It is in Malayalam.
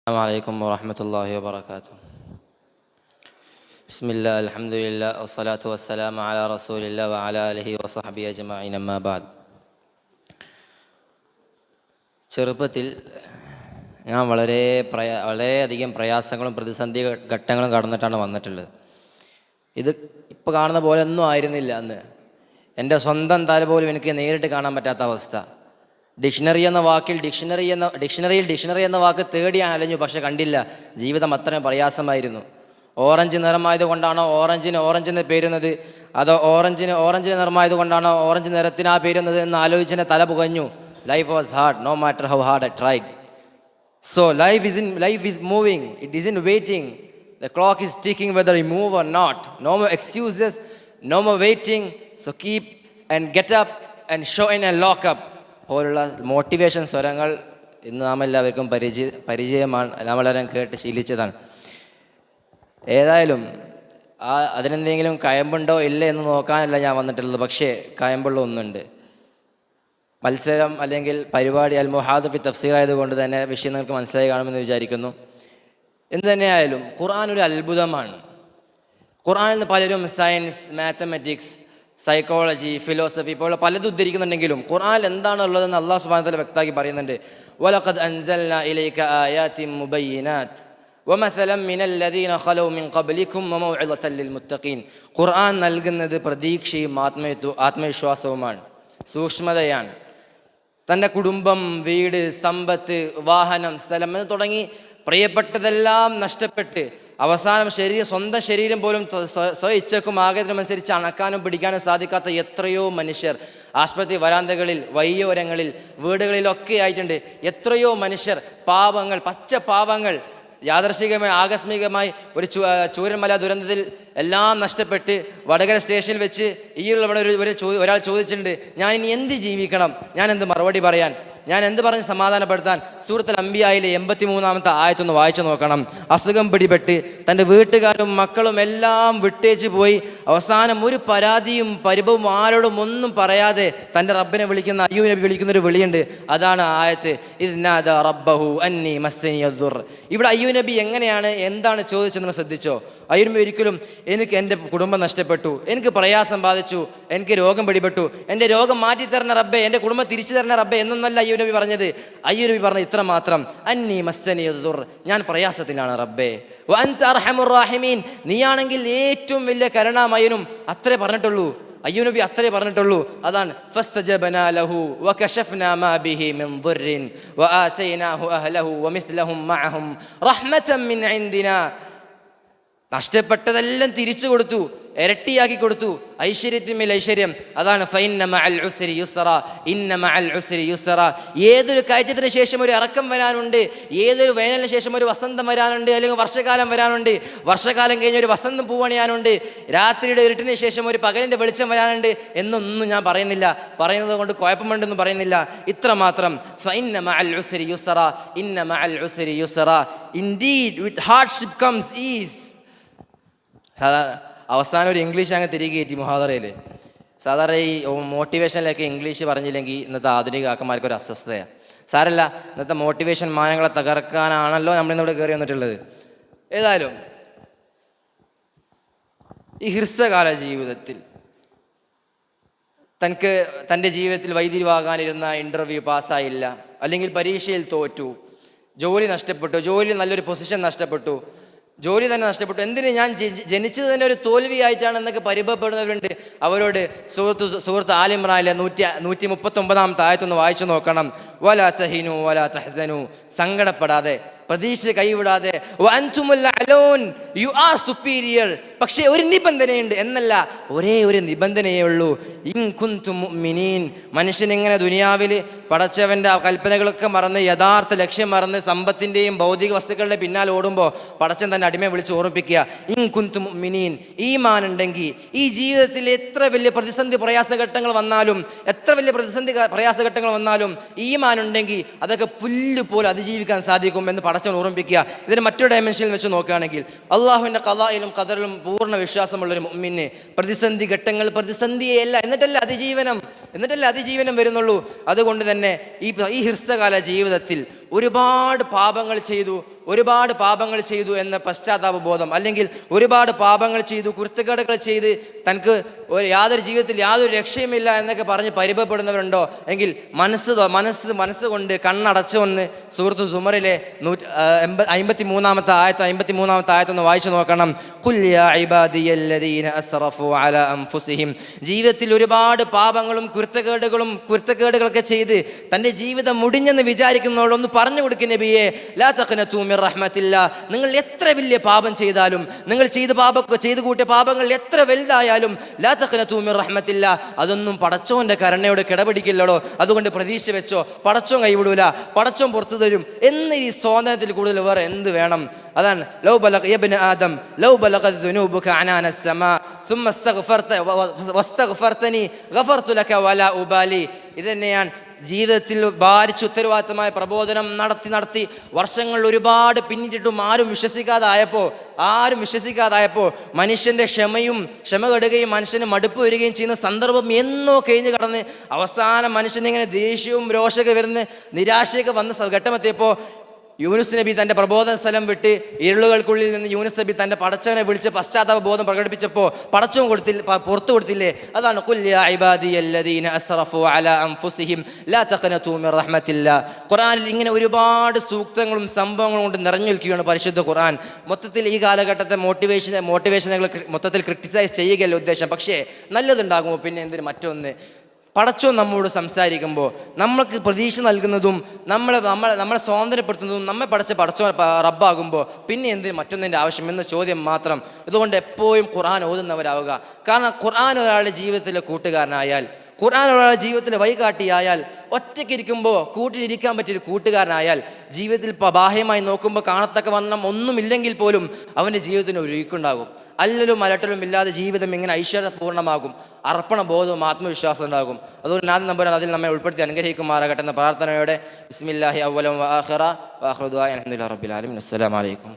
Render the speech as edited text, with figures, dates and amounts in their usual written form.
السلام عليكم ورحمة الله وبركاته. بسم الله الحمد لله والصلاة والسلام على رسول الله وعلى آله وصحبه أجمعين أما بعد. ചെറുപ്പത്തിൽ ഞാൻ വളരെയധികം പ്രയാസങ്ങളും പ്രതിസന്ധി ഘട്ടങ്ങളും കടന്നിട്ടാണ് വന്നിട്ടുള്ളത്. ഇത് ഇപ്പോൾ കാണുന്ന പോലെ ഒന്നും ആയിരുന്നില്ല അന്ന്. എൻ്റെ സ്വന്തം തല പോലും എനിക്ക് നേരിട്ട് കാണാൻ പറ്റാത്ത അവസ്ഥ. ഡിക്ഷണറി എന്ന വാക്ക് തേടി ഞാൻ അലഞ്ഞു, പക്ഷെ കണ്ടില്ല. ജീവിതം അത്രയും പ്രയാസമായിരുന്നു. ഓറഞ്ച് നിറമായത് കൊണ്ടാണോ ഓറഞ്ച് എന്ന് പേരുന്നത്, അതോ ഓറഞ്ച് നിറമായത് കൊണ്ടാണോ ഓറഞ്ച് നിറത്തിന് ആ പേരുന്നത് എന്ന് ആലോചിച്ചെന്നെ തല പുകഞ്ഞു. Life was hard, no matter how hard I tried. So life is moving, it isn't waiting. The clock is ticking whether you move or not. No more excuses, no more waiting. So keep and get up and show in and lock up പോലുള്ള മോട്ടിവേഷൻ സ്വരങ്ങൾ ഇന്ന് നാം എല്ലാവർക്കും പരിചയമാണ്, നമ്മളെല്ലാം കേട്ട് ശീലിച്ചതാണ്. ഏതായാലും അതിനെന്തെങ്കിലും കയമ്പുണ്ടോ ഇല്ലേ എന്ന് നോക്കാനല്ല ഞാൻ വന്നിട്ടുള്ളത്. പക്ഷേ കയമ്പുള്ള ഒന്നുണ്ട്. മത്സരം അല്ലെങ്കിൽ പരിപാടി അൽ മുഹാദ് ഫി തഫ്സീർ ആയതുകൊണ്ട് തന്നെ വിഷയം നിങ്ങൾക്ക് മനസ്സിലായി കാണുമെന്ന് വിചാരിക്കുന്നു. എന്ത് തന്നെയായാലും ഖുർആൻ ഒരു അത്ഭുതമാണ്. ഖുർആനിൽ നിന്ന് പലരും സയൻസ്, മാത്തമാറ്റിക്സ്, സൈക്കോളജി, ഫിലോസഫി പോലുള്ള പലതും ഉദ്ധരിക്കുന്നുണ്ടെങ്കിലും ഖുർആനിൽ എന്താണുള്ളതെന്ന് അല്ലാഹു സുബ്ഹാനഹു വ തആല വ്യക്തമാക്കി പറയുന്നുണ്ട്. വലഖദ് അൻസൽനാ ഇലൈക ആയാതിൻ മുബയ്യിനാത്ത് വമസലൻ മിനൽ ലദീന ഖലൂ മിൻ ഖബ്ലികും വമൗഇദതൻ ലിൽ മുത്തഖീൻ. ഖുർആൻ നൽകുന്നത് പ്രതീക്ഷയും ആത്മവിശ്വാസവുമാണ്, സൂക്ഷ്മതയാണ്. തൻ്റെ കുടുംബം, വീട്, സമ്പത്ത്, വാഹനം, സ്ഥലം എന്ന് തുടങ്ങി പ്രിയപ്പെട്ടതെല്ലാം നഷ്ടപ്പെട്ട് അവസാനം സ്വന്തം ശരീരം പോലും ഇച്ഛക്കും ആഗ്രഹത്തിനനുസരിച്ച് അണക്കാനും പിടിക്കാനും സാധിക്കാത്ത എത്രയോ മനുഷ്യർ ആശുപത്രി വരാന്തകളിൽ, വഴിയോരങ്ങളിൽ, വീടുകളിലൊക്കെ ആയിട്ടുണ്ട്. എത്രയോ മനുഷ്യർ, പാവങ്ങൾ, പച്ച പാവങ്ങൾ, യാദർശികമായി ആകസ്മികമായി ഒരു ചൂരന്മല ദുരന്തത്തിൽ എല്ലാം നഷ്ടപ്പെട്ട് വടകര സ്റ്റേഷനിൽ വെച്ച് ഒരാൾ ചോദിച്ചിട്ടുണ്ട്, ഞാൻ ഇനി എന്ത് ജീവിക്കണം, ഞാൻ എന്ത് മറുപടി പറയാൻ, ഞാൻ എന്ത് പറഞ്ഞ് സമാധാനപ്പെടുത്താൻ? സൂറത്തുൽ അംബിയായിലെ 83-ാമത്തെ ആയത്തൊന്ന് വായിച്ചു നോക്കണം. അസുഖം പിടിപെട്ട് തൻ്റെ വീട്ടുകാരും മക്കളും എല്ലാം വിട്ടേച്ച് പോയി അവസാനം ഒരു പരാതിയും പരിഭവവും ആരോടും ഒന്നും പറയാതെ തൻ്റെ റബ്ബിനെ വിളിക്കുന്ന അയ്യൂബ് നബി വിളിക്കുന്നൊരു വിളിയുണ്ട്. അതാണ് ആയത്ത് ഇദ്നാദ റബ്ബഹു അന്നി മസ്സനിയദ് ദുർ. ഇവിടെ അയ്യൂബ് നബി എന്താണ് ചോദിച്ചതെന്ന് ശ്രദ്ധിച്ചോ? അയ്യൂബ് നബി ഒരിക്കലും എനിക്ക് എൻ്റെ കുടുംബം നഷ്ടപ്പെട്ടു, എനിക്ക് പ്രയാസം ബാധിച്ചു, എനിക്ക് രോഗം പിടിപെട്ടു, എൻ്റെ രോഗം മാറ്റിത്തരണ റബ്ബേ, എൻ്റെ കുടുംബം തിരിച്ചു തരണ റബ്ബേ എന്നൊന്നല്ല അയ്യൂബ് നബി പറഞ്ഞത്. അയ്യൂബ് നബി പറഞ്ഞ ഇത്ര മാത്രം, അന്നി മസ്സനിയദ് ദുർ, ഞാൻ പ്രയാസത്തിലാണ് റബ്ബേ, വഅൻത അർഹമുർ റാഹിമീൻ, നീയാണെങ്കിൽ ഏറ്റവും വലിയ കരുണാമയനും. അത്രേ പറഞ്ഞിട്ടുള്ളൂ. അയ്യൂബ് നബി അത്രേ പറഞ്ഞിട്ടുള്ളൂ. അതാണ് ഫസ്തജബ്നാ ലഹു വകശഫ്നാ മാ ബിഹി മിൻ ദുർരിൻ വആതൈനാഹു അഹ്ലഹു വമിസ്ലഹും മഅഹും റഹ്മതൻ മിൻ ഇൻദിനാ. നഷ്ടപ്പെട്ടതെല്ലാം തിരിച്ചു കൊടുത്തു, ഇരട്ടിയാക്കി കൊടുത്തു, ഐശ്വര്യത്തിന്മേൽ ഐശ്വര്യം. അതാണ് ഫഇന്ന മഅൽ ഉസ്രി യുസ്റ, ഇന്ന മഅൽ ഉസ്രി യുസ്റ. ഏതൊരു കയറ്റത്തിന് ശേഷം ഒരു ഇറക്കം വരാനുണ്ട്, ഏതൊരു വേനലിന് ശേഷം ഒരു വസന്തം വരാനുണ്ട്, അല്ലെങ്കിൽ വർഷകാലം വരാനുണ്ട്, വർഷകാലം കഴിഞ്ഞ് ഒരു വസന്തം പൂവണിയാനുണ്ട്, രാത്രിയുടെ ഇരുട്ടിന് ശേഷം ഒരു പകലിൻ്റെ വെളിച്ചം വരാനുണ്ട് എന്നൊന്നും ഞാൻ പറയുന്നത് കൊണ്ട് കുഴപ്പമുണ്ടെന്ന് പറയുന്നില്ല. ഇത്ര മാത്രം, ഫഇന്ന മഅൽ ഉസ്രി യുസ്റ, ഇന്ന മഅൽ ഉസ്രി യുസ്റ. Indeed with hardship comes ease. അവസാനം ഒരു ഇംഗ്ലീഷ് അങ്ങ് തിരികെ കയറ്റി മുഹാദറയിൽ. സാധാരണ ഈ മോട്ടിവേഷനിലൊക്കെ ഇംഗ്ലീഷ് പറഞ്ഞില്ലെങ്കിൽ ഇന്നത്തെ ആധുനിക ആക്കന്മാർക്ക് ഒരു അസ്വസ്ഥതയാണ്. സാരല്ല, ഇന്നത്തെ മോട്ടിവേഷൻ മാനങ്ങളെ തകർക്കാനാണല്ലോ നമ്മളിന്നിവിടെ കയറി വന്നിട്ടുള്ളത്. ഏതായാലും ഈ ഹ്രസ്വകാല ജീവിതത്തിൽ തൻ്റെ ജീവിതത്തിൽ വൈദ്യുതിവാകാനിരുന്ന ഇൻ്റർവ്യൂ പാസ്സായില്ല, അല്ലെങ്കിൽ പരീക്ഷയിൽ തോറ്റു, ജോലി നഷ്ടപ്പെട്ടു, ജോലിയിൽ നല്ലൊരു പൊസിഷൻ നഷ്ടപ്പെട്ടു, ജോലി തന്നെ നഷ്ടപ്പെട്ടു. എന്തിന്, ഞാൻ ജനിച്ചത് തന്നെ ഒരു തോൽവിയായിട്ടാണ് എന്നൊക്കെ പരിഭവപ്പെടുന്നവരുണ്ട്. അവരോട് സൂറത്ത് ആൽ ഇംറാനിലെ 139-ാമത്തെ ആയത്തൊന്ന് വായിച്ചു നോക്കണം. വലാ തഹിനു വലാ തഹ്സനു, സങ്കടപ്പെടാതെ, പ്രതീക്ഷ കൈവിടാതെ, വഅൻതുമുൽ അലൂൻ, യു ആർ സുപ്പീരിയർ. പക്ഷേ ഒരു നിബന്ധനയുണ്ട് എന്നല്ല, ഒരേ ഒരു നിബന്ധനയേ ഉള്ളൂ, ഇൻ കുൻതും മുഅ്മിനീൻ. മനുഷ്യൻ ഇങ്ങനെ ദുനിയാവിൽ പടച്ചവൻ്റെ കൽപ്പനകളൊക്കെ മറന്ന്, യഥാർത്ഥ ലക്ഷ്യം മറന്ന്, സമ്പത്തിൻ്റെയും ഭൗതിക വസ്തുക്കളുടെ പിന്നാലെ ഓടുമ്പോൾ പടച്ചൻ തന്നെ അടിമയെ വിളിച്ച് ഓർമ്മിപ്പിക്കുക, ഇൻ കുൻതും മുഅ്മിനീൻ. ഈമാൻ ഉണ്ടെങ്കിൽ ഈ ജീവിതത്തിൽ എത്ര വലിയ പ്രയാസഘട്ടങ്ങൾ വന്നാലും ഈമാൻ ഉണ്ടെങ്കിൽ അതൊക്കെ പുല്ല് പോലെ അതിജീവിക്കാൻ സാധിക്കും എന്ന് പടച്ചവൻ ഓർമ്മിപ്പിക്കുക. ഇതിന് മറ്റൊരു ഡയമെൻഷനിൽ വെച്ച് നോക്കുകയാണെങ്കിൽ അള്ളാഹുവിൻ്റെ ഖദായിലും ഖദറിലും പൂർണ്ണ വിശ്വാസമുള്ളൊരു മുഅ്മിന് പ്രതിസന്ധി ഘട്ടങ്ങൾ പ്രതിസന്ധിയല്ല, എന്നിട്ടല്ലേ അതിജീവനം വരുന്നുള്ളൂ. അതുകൊണ്ട് തന്നെ ഈ ഹ്രസ്വകാല ജീവിതത്തിൽ ഒരുപാട് പാപങ്ങൾ ചെയ്തു, ഒരുപാട് പാപങ്ങൾ ചെയ്തു എന്ന പശ്ചാത്താപ ബോധം, അല്ലെങ്കിൽ ഒരുപാട് പാപങ്ങൾ ചെയ്തു, കുരുത്തക്കേടുകൾ ചെയ്ത് തനിക്ക് യാതൊരു ജീവിതത്തിൽ യാതൊരു രക്ഷയുമില്ല എന്നൊക്കെ പറഞ്ഞ് പരിഭവപ്പെടുന്നവരുണ്ടോ എങ്കിൽ മനസ്സുകൊണ്ട് കണ്ണടച്ചുകൊണ്ട് സൂറത്ത് സുമറിലെ 53-ാമത്തെ ആയത്തൊന്ന് വായിച്ചു നോക്കണം. ഖുൽ യാ ഇബാദിയല്ലദീന അസ്റഫു അലാ അൻഫുസിഹിം. ജീവിതത്തിൽ ഒരുപാട് പാപങ്ങളും കുരുത്തക്കേടുകളൊക്കെ ചെയ്ത് തൻ്റെ ജീവിതം മുടിഞ്ഞെന്ന് വിചാരിക്കുന്നവരോടൊന്ന് പറഞ്ഞു കൊടുക്കുന്ന നബിയെ, ലാ തഖ്നതു മിർ റഹ്മത്തില്ലാ. നിങ്ങൾ എത്ര വലിയ പാപം ചെയ്താലും, നിങ്ങൾ ചെയ്തു കൂട്ടിയ പാപങ്ങൾ എത്ര വലുതായാലും, ലാ തഖ്നതു മിർ റഹ്മത്തില്ലാ, അതൊന്നും പടച്ചോന്റെ കരുണയോട് കിടപിടിക്കില്ലടോ. അതുകൊണ്ട് പ്രതീക്ഷ വെച്ചോ, പടച്ചോൻ കൈവിടൂല, പടച്ചോൻ പുറത്തു തരും എന്ന് ഈ സ്വാതന്ത്ര്യത്തിൽ കൂടുതൽ വേറെ എന്ത് വേണം? അതാണ് ലൗ ബലഗ യബ്ന ആദം ലൗ ബലഗത് ദുനൂബുക അനാന സമാ ثم واستغفرتني غفرت لك ولا أبالي. ഇതന്നെയാണ് ജീവിതത്തിൽ ഭാരിച്ച ഉത്തരവാദിത്തമായ പ്രബോധനം നടത്തി വർഷങ്ങൾ ഒരുപാട് പിന്നിട്ടിട്ടും ആരും വിശ്വസിക്കാതായപ്പോൾ മനുഷ്യൻ്റെ ക്ഷമ കെടുകയും മനുഷ്യന് മടുപ്പ് വരികയും ചെയ്യുന്ന സന്ദർഭം എന്നോ കഴിഞ്ഞ് കടന്ന് അവസാനം മനുഷ്യനിങ്ങനെ ദേഷ്യവും രോഷമൊക്കെ വരുന്ന നിരാശയൊക്കെ വന്ന ഘട്ടമെത്തിയപ്പോൾ യൂനുസ് നബി തൻ്റെ പ്രബോധന സ്ഥലം വിട്ട് ഇരുളുകൾക്കുള്ളിൽ നിന്ന് യൂനുസ് നബി തൻ്റെ പടച്ചവനെ വിളിച്ച് പശ്ചാത്താപ ബോധം പ്രകടിപ്പിച്ചപ്പോൾ പടച്ചവും പുറത്തു കൊടുത്തില്ലേ? അതാണ് ഖുൽ യാ ഇബാദിയല്ലദീന അസ്റഫു അലാ അൻഫുസിഹിം ലാ തഖ്നതു മിർ റഹ്മത്തില്ലാ. ഖുർആനിൽ ഇങ്ങനെ ഒരുപാട് സൂക്തങ്ങളും സംഭവങ്ങളും കൊണ്ട് നിറഞ്ഞു നിൽക്കുകയാണ് പരിശുദ്ധ ഖുർആൻ. മൊത്തത്തിൽ ഈ കാലഘട്ടത്തെ മോട്ടിവേഷനുകൾ മൊത്തത്തിൽ ക്രിട്ടിസൈസ് ചെയ്യുകയല്ല ഉദ്ദേശം. പക്ഷേ നല്ലതുണ്ടാകുമോ? പിന്നെ എന്തിന് മറ്റൊന്ന്, പടച്ചോൻ നമ്മോട് സംസാരിക്കുമ്പോൾ നമ്മൾക്ക് പ്രതീക്ഷ നൽകുന്നതും നമ്മളെ സ്വാതന്ത്ര്യപ്പെടുത്തുന്നതും നമ്മെ പടച്ചോൻ റബ്ബാകുമ്പോൾ പിന്നെ എന്തിന് മറ്റൊന്നിൻ്റെ ആവശ്യം എന്ന ചോദ്യം മാത്രം. ഇതുകൊണ്ട് എപ്പോഴും ഖുർആൻ ഓതുന്നവരാവുക. കാരണം ഖുർആൻ ഒരാളുടെ ജീവിതത്തിലെ കൂട്ടുകാരനായാൽ, ഖുർആൻ ഒരാളുടെ ജീവിതത്തിലെ വഴികാട്ടിയായാൽ, ഒറ്റയ്ക്കിരിക്കുമ്പോൾ കൂട്ടിലിരിക്കാൻ പറ്റിയൊരു കൂട്ടുകാരനായാൽ, ജീവിതത്തിൽ ബാഹ്യമായി നോക്കുമ്പോൾ കാണത്തക്ക വണ്ണം ഒന്നുമില്ലെങ്കിൽ പോലും അവൻ്റെ ജീവിതത്തിന് ഒരു ഒഴുക്കുണ്ടാകും. അല്ലലും അലട്ടലും ഇല്ലാതെ ജീവിതം ഇങ്ങനെ ഐശ്വര്യപൂർണ്ണമാകും. അർപ്പണ ബോധവും ആത്മവിശ്വാസം ഉണ്ടാകും. അതുകൊണ്ട് നാഥൻ നമ്പുരാൻ അതിൽ നമ്മെ ഉൾപ്പെടുത്തി അനുഗ്രഹിക്കുമാറാകട്ടെ എന്ന പ്രാർത്ഥനയോടെ ബിസ്മില്ലാഹി അവ്വലൻ വആഖിറ വആഖിറു ദുആ അൽഹംദുലില്ലാഹി റബ്ബിൽ ആലമീൻ. അസ്സലാമു അലൈക്കും.